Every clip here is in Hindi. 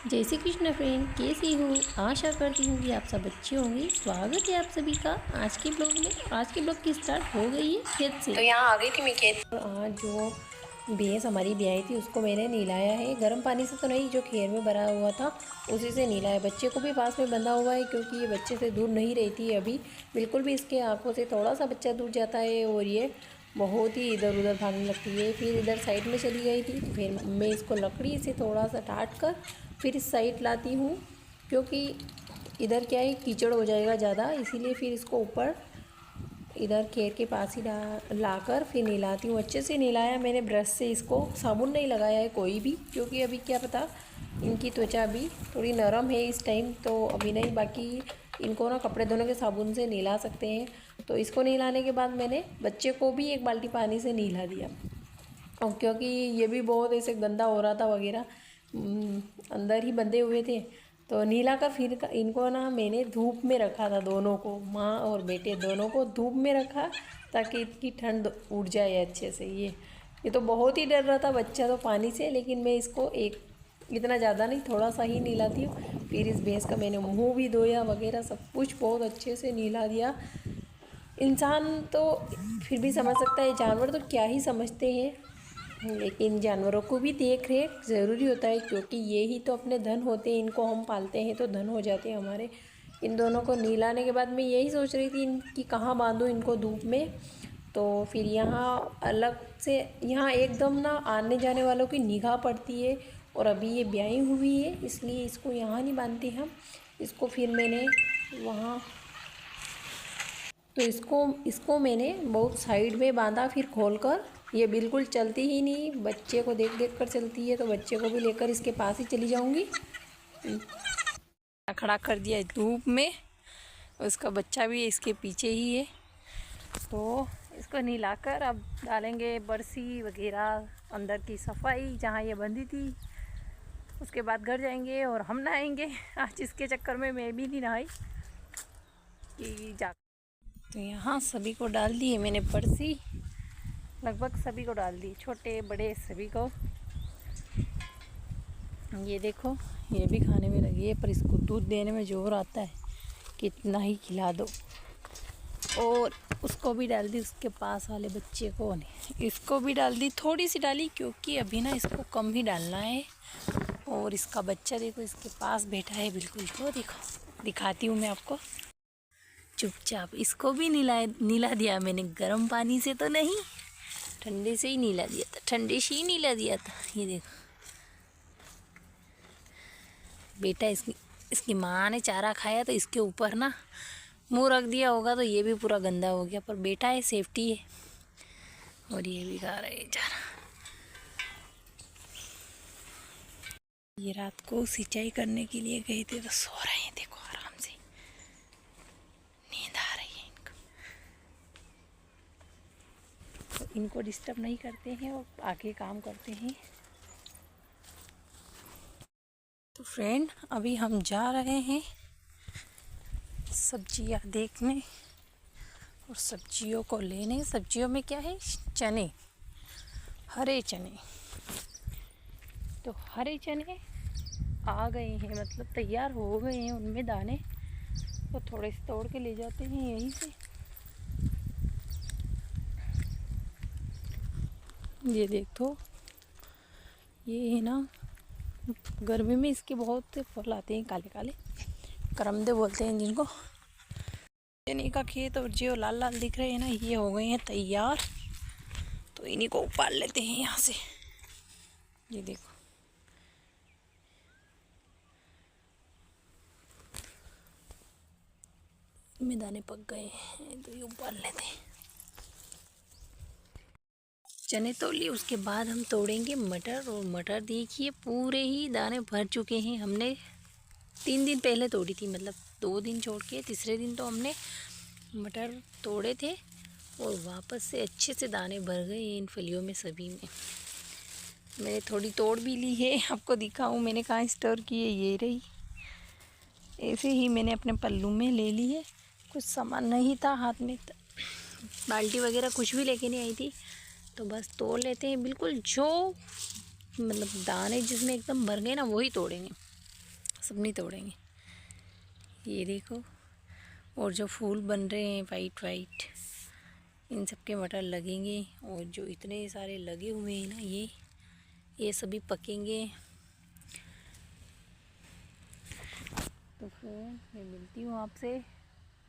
जय श्री कृष्ण फ्रेंड, कैसी हो? आशा करती हूँ कि आप सब अच्छे होंगे। स्वागत है आप सभी का आज के ब्लॉग में। आज के ब्लॉग की स्टार्ट हो गई है खेत से। तो यहाँ आ गई थी मैं खेत। आज जो भैंस हमारी ब्याई थी उसको मैंने नहलाया है। गर्म पानी से तो नहीं, जो खेर में भरा हुआ था उसी से नहलाया। बच्चे को भी पास में बंधा हुआ है क्योंकि ये बच्चे से दूर नहीं रहती है अभी बिल्कुल भी। इसके आंखों से थोड़ा सा बच्चा दूर जाता है और ये बहुत ही इधर उधर भागने लगती है। फिर इधर साइड में चली गई थी, फिर मैं इसको लकड़ी से थोड़ा सा काट कर फिर इस साइड लाती हूँ क्योंकि इधर क्या है कीचड़ हो जाएगा ज़्यादा, इसीलिए फिर इसको ऊपर इधर खेर के पास ही लाकर फिर नहलाती हूँ। अच्छे से नहलाया मैंने ब्रश से, इसको साबुन नहीं लगाया है कोई भी क्योंकि अभी क्या पता इनकी त्वचा अभी थोड़ी नरम है इस टाइम, तो अभी नहीं। बाकी इनको ना कपड़े धोने के साबुन से नहला सकते हैं। तो इसको नहलाने के बाद मैंने बच्चे को भी एक बाल्टी पानी से नहला दिया और क्योंकि ये भी बहुत ऐसे गंदा हो रहा था वगैरह, अंदर ही बंधे हुए थे। तो नीला का फिर इनको ना मैंने धूप में रखा था, दोनों को, माँ और बेटे दोनों को धूप में रखा ताकि इनकी ठंड उड़ जाए अच्छे से। ये तो बहुत ही डर रहा था बच्चा तो पानी से, लेकिन मैं इसको एक इतना ज़्यादा नहीं, थोड़ा सा ही नहलाती हूँ। फिर इस भैंस का मैंने मुँह भी धोया वगैरह सब कुछ बहुत अच्छे से नहला दिया। इंसान तो फिर भी समझ सकता है, जानवर तो क्या ही समझते हैं, लेकिन जानवरों को भी देख रेख ज़रूरी होता है क्योंकि ये ही तो अपने धन होते हैं। इनको हम पालते हैं तो धन हो जाते हैं हमारे। इन दोनों को नहलाने के बाद मैं यही सोच रही थी इनकी कहाँ बांधूँ इनको धूप में। तो फिर यहाँ अलग से, यहाँ एकदम ना आने जाने वालों की निगाह पड़ती है और अभी ये ब्याही हुई है इसलिए इसको यहाँ नहीं बांधते हम। इसको फिर मैंने वहाँ, तो इसको मैंने बहुत साइड में बांधा फिर खोलकर। ये बिल्कुल चलती ही नहीं, बच्चे को देख देख कर चलती है, तो बच्चे को भी लेकर इसके पास ही चली जाऊंगी। खड़ा कर दिया है धूप में, उसका बच्चा भी इसके पीछे ही है। तो इसको नहलाकर अब डालेंगे बरसी वगैरह, अंदर की सफाई जहाँ ये बंधी थी। उसके बाद घर जाएंगे और हम नहाएंगे। आज इसके चक्कर में मैं भी नहीं नहाई कि जा। तो यहाँ सभी को डाल दी है मैंने बरसी, लगभग सभी को डाल दी, छोटे बड़े सभी को। ये देखो ये भी खाने में लगी है, पर इसको दूध देने में जोर आता है, कितना ही खिला दो। और उसको भी डाल दी, उसके पास वाले बच्चे को नहीं, इसको भी डाल दी, थोड़ी सी डाली क्योंकि अभी ना इसको कम ही डालना है। और इसका बच्चा देखो इसके पास बैठा है बिल्कुल, तो देखो दिखाती हूँ मैं आपको। चुपचाप इसको भी नीला दिया मैंने, गर्म पानी से तो नहीं, ठंडे से ही नीला दिया था, ठंडे से ही नीला दिया था। ये देखो बेटा, इसकी माँ ने चारा खाया तो इसके ऊपर ना मुंह रख दिया होगा तो ये भी पूरा गंदा हो गया, पर बेटा है सेफ्टी है। और ये भी खा रहे हैं चारा। ये रात को सिंचाई करने के लिए गए थे तो सो रहे हैं, देखो आराम से नींद आ रही है इनको। तो इनको डिस्टर्ब नहीं करते हैं और आगे काम करते हैं। तो फ्रेंड अभी हम जा रहे हैं सब्जियां देखने और सब्जियों को लेने। सब्जियों में क्या है, चने, हरे चने। तो हरे चने आ गए हैं, मतलब तैयार हो गए हैं, उनमें दाने तो थोड़े से तोड़ के ले जाते हैं यहीं से। ये देखो ये है ना, गर्मी में इसके बहुत से फल आते हैं काले काले, करमदे बोलते हैं जिनको। चने का खेत और जो लाल लाल दिख रहे हैं ना, ये हो गए हैं तैयार। तो इन्हीं को उपाड़ लेते हैं यहाँ से। ये देखो इनमें दाने पक गए हैं तो ये उपाड़ लेते हैं। चने तोड़ लिए, उसके बाद हम तोड़ेंगे मटर। और मटर देखिए पूरे ही दाने भर चुके हैं। हमने 3 दिन पहले तोड़ी थी, मतलब 2 दिन छोड़ के तीसरे दिन तो हमने मटर तोड़े थे और वापस से अच्छे से दाने भर गए इन फलियों में सभी में। मैंने थोड़ी तोड़ भी ली है, आपको दिखाऊं मैंने कहाँ स्टोर की है। ये रही, ऐसे ही मैंने अपने पल्लू में ले ली है। कुछ सामान नहीं था हाथ में, बाल्टी वगैरह कुछ भी लेके नहीं आई थी, तो बस तोड़ लेते हैं। बिल्कुल जो मतलब दाने जिसमें एकदम भर गए ना वही तोड़ेंगे। सब नहीं तोड़ेंगे। ये देखो, और जो फूल बन रहे हैं वाइट वाइट, इन सब के मटर लगेंगे। और जो इतने सारे लगे हुए हैं ना, ये सभी पकेंगे। तो फिर मैं मिलती हूँ आपसे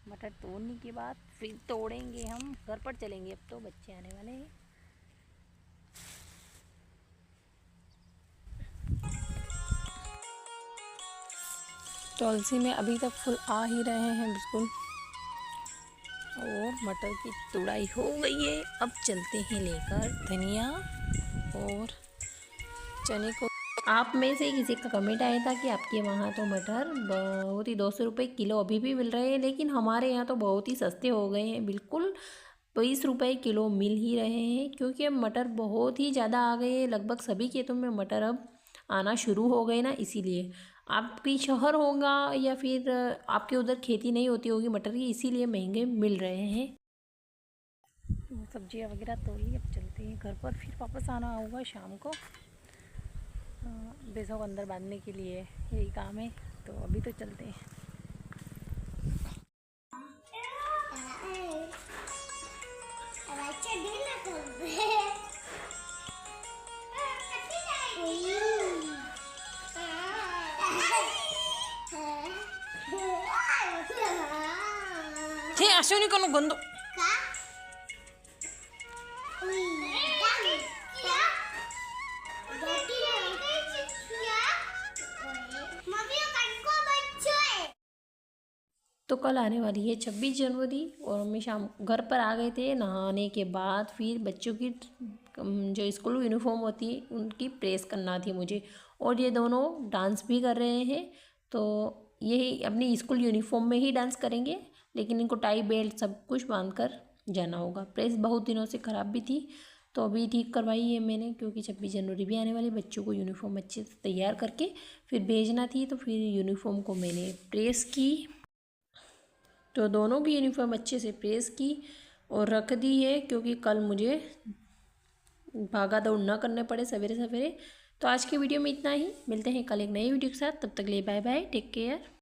मटर तोड़ने के बाद। फिर तोड़ेंगे हम, घर पर चलेंगे। अब तो बच्चे आने वाले हैं। तुलसी में अभी तक फूल आ ही रहे हैं बिल्कुल। और मटर की तुड़ाई हो गई है। अब चलते हैं लेकर धनिया और चने को। आप में से किसी का कमेंट आया था कि आपके वहाँ तो मटर बहुत ही 200 रुपये किलो अभी भी मिल रहे हैं, लेकिन हमारे यहाँ तो बहुत ही सस्ते हो गए हैं। बिल्कुल 20 रुपये किलो मिल ही रहे हैं, क्योंकि अब मटर बहुत ही ज़्यादा आ गए हैं। लगभग सभी खेतों में मटर अब आना शुरू हो गए ना, इसीलिए। आपकी शहर होगा या फिर आपके उधर खेती नहीं होती होगी मटर की, इसीलिए महंगे मिल रहे हैं। सब्जियाँ वगैरह तोड़ ली, अब चलते हैं घर पर। फिर वापस आना होगा शाम को। भैंसों को अंदर बांधने के लिए यही काम है, तो अभी तो चलते हैं। अश्विनी को गंदो तो कल आने वाली है 26 जनवरी, और हम शाम घर पर आ गए थे नहाने के बाद। फिर बच्चों की जो स्कूल यूनिफॉर्म होती है उनकी प्रेस करना थी मुझे। और ये दोनों डांस भी कर रहे हैं, तो यही अपनी स्कूल यूनिफॉर्म में ही डांस करेंगे, लेकिन इनको टाई बेल्ट सब कुछ बांध कर जाना होगा। प्रेस बहुत दिनों से ख़राब भी थी, तो अभी ठीक करवाई है मैंने, क्योंकि 26 जनवरी भी आने वाली। बच्चों को यूनिफॉर्म अच्छे से तैयार करके फिर भेजना थी, तो फिर यूनिफॉर्म को मैंने प्रेस की। तो दोनों की यूनिफॉर्म अच्छे से प्रेस की और रख दी है, क्योंकि कल मुझे भागा दौड़ ना करने पड़े सवेरे सवेरे। तो आज की वीडियो में इतना ही। मिलते हैं कल एक नई वीडियो के साथ। तब तक के लिए बाय बाय, टेक केयर।